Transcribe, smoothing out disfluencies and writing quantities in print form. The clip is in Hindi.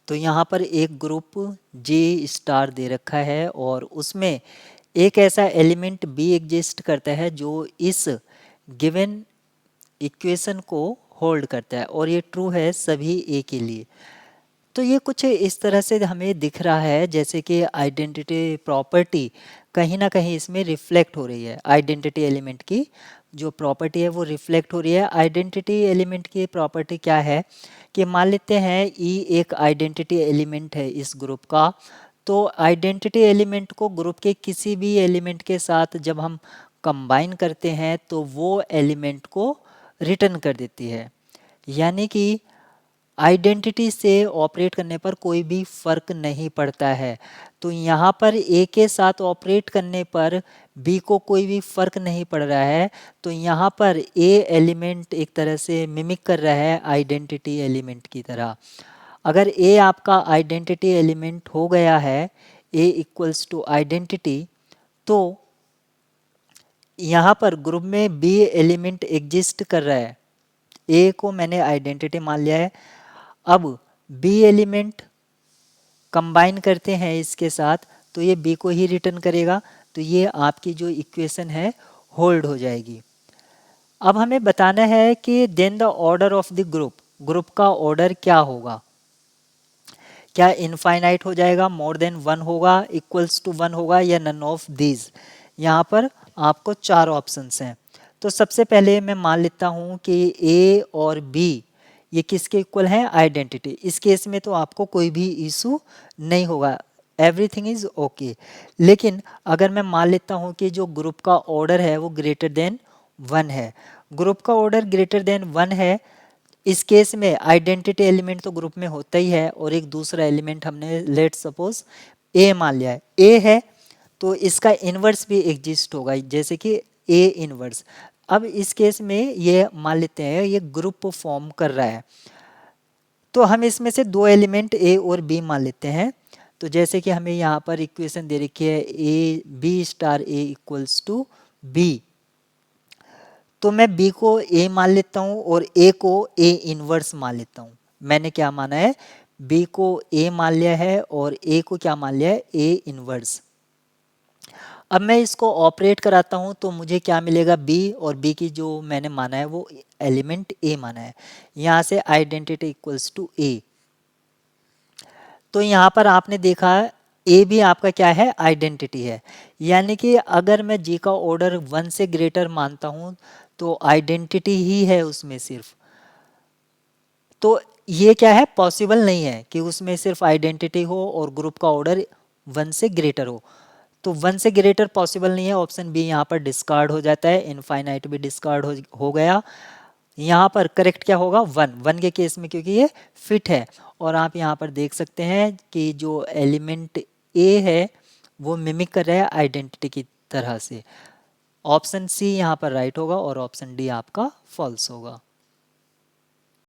तो यहाँ पर एक ग्रुप J स्टार दे रखा है और उसमें एक ऐसा एलिमेंट B एग्जिस्ट करता है जो इस गिवन इक्वेशन को होल्ड करता है और ये ट्रू है सभी A के लिए। तो ये कुछ इस तरह से हमें दिख रहा है जैसे कि आइडेंटिटी प्रॉपर्टी कहीं ना कहीं इसमें रिफ्लेक्ट हो रही है। आइडेंटिटी एलिमेंट की जो प्रॉपर्टी है वो रिफ्लेक्ट हो रही है। आइडेंटिटी एलिमेंट की प्रॉपर्टी क्या है कि मान लेते हैं ई एक आइडेंटिटी एलिमेंट है इस ग्रुप का, तो आइडेंटिटी एलिमेंट को ग्रुप के किसी भी एलिमेंट के साथ जब हम कंबाइन करते हैं तो वो एलिमेंट को रिटर्न कर देती है। यानी कि आइडेंटिटी से ऑपरेट करने पर कोई भी फर्क नहीं पड़ता है। तो यहाँ पर ए के साथ ऑपरेट करने पर बी को कोई भी फर्क नहीं पड़ रहा है। तो यहाँ पर ए एलिमेंट एक तरह से मिमिक कर रहा है आइडेंटिटी एलिमेंट की तरह। अगर ए आपका आइडेंटिटी एलिमेंट हो गया है, ए इक्वल्स टू आइडेंटिटी, तो यहाँ पर ग्रुप में बी एलिमेंट एग्जिस्ट कर रहा है। ए को मैंने आइडेंटिटी मान लिया है। अब बी एलिमेंट कंबाइन करते हैं इसके साथ तो ये बी को ही रिटर्न करेगा। तो ये आपकी जो इक्वेशन है होल्ड हो जाएगी। अब हमें बताना है कि then the order of the group, group का ऑर्डर क्या होगा। क्या इनफाइनाइट हो जाएगा, मोर देन वन होगा, इक्वल्स टू वन होगा या नन ऑफ दीज। यहाँ पर आपको चार ऑप्शंस हैं। तो सबसे पहले मैं मान लेता हूँ कि ए और बी ये किसके इक्वल हैं, आइडेंटिटी। इस केस में तो आपको कोई भी इशू नहीं होगा, एवरीथिंग इज ओके। लेकिन अगर मैं मान लेता हूँ कि जो ग्रुप का ऑर्डर है वो ग्रेटर देन वन है, ग्रुप का ऑर्डर ग्रेटर देन वन है, इस केस में आइडेंटिटी एलिमेंट तो ग्रुप में होता ही है और एक दूसरा एलिमेंट हमने लेट सपोज ए मान लिया है। ए है तो इसका इन्वर्स भी एग्जिस्ट होगा जैसे कि ए इन्वर्स। अब इस केस में ये मान लेते हैं ये ग्रुप फॉर्म कर रहा है, तो हम इसमें से दो एलिमेंट ए और बी मान लेते हैं। तो जैसे कि हमें यहाँ पर इक्वेशन दे रखी है A B star A equals to B, तो मैं b को a मान लेता हूँ और a को a इनवर्स मान लेता हूँ। मैंने क्या माना है, b को a मान लिया है और a को क्या मान लिया है, a इनवर्स। अब मैं इसको ऑपरेट कराता हूँ तो मुझे क्या मिलेगा, b और b की जो मैंने माना है वो एलिमेंट a माना है। यहाँ से आइडेंटिटी इक्वल्स टू a। तो यहाँ पर आपने देखा ए भी आपका क्या है, आइडेंटिटी है। यानी कि अगर मैं जी का ऑर्डर वन से ग्रेटर मानता हूँ तो आइडेंटिटी ही है उसमें सिर्फ। तो ये क्या है, पॉसिबल नहीं है कि उसमें सिर्फ आइडेंटिटी हो और ग्रुप का ऑर्डर वन से ग्रेटर हो। तो वन से ग्रेटर पॉसिबल नहीं है, ऑप्शन बी यहाँ पर डिस्कार्ड हो जाता है, इनफाइनाइट भी डिस्कार्ड हो गया। यहाँ पर करेक्ट क्या होगा, वन। वन के केस में क्योंकि ये फिट है। और आप यहाँ पर देख सकते हैं कि जो एलिमेंट ए है वो मिमिक कर रहा है आइडेंटिटी की तरह से। ऑप्शन सी यहाँ पर राइट होगा और ऑप्शन डी आपका फॉल्स होगा।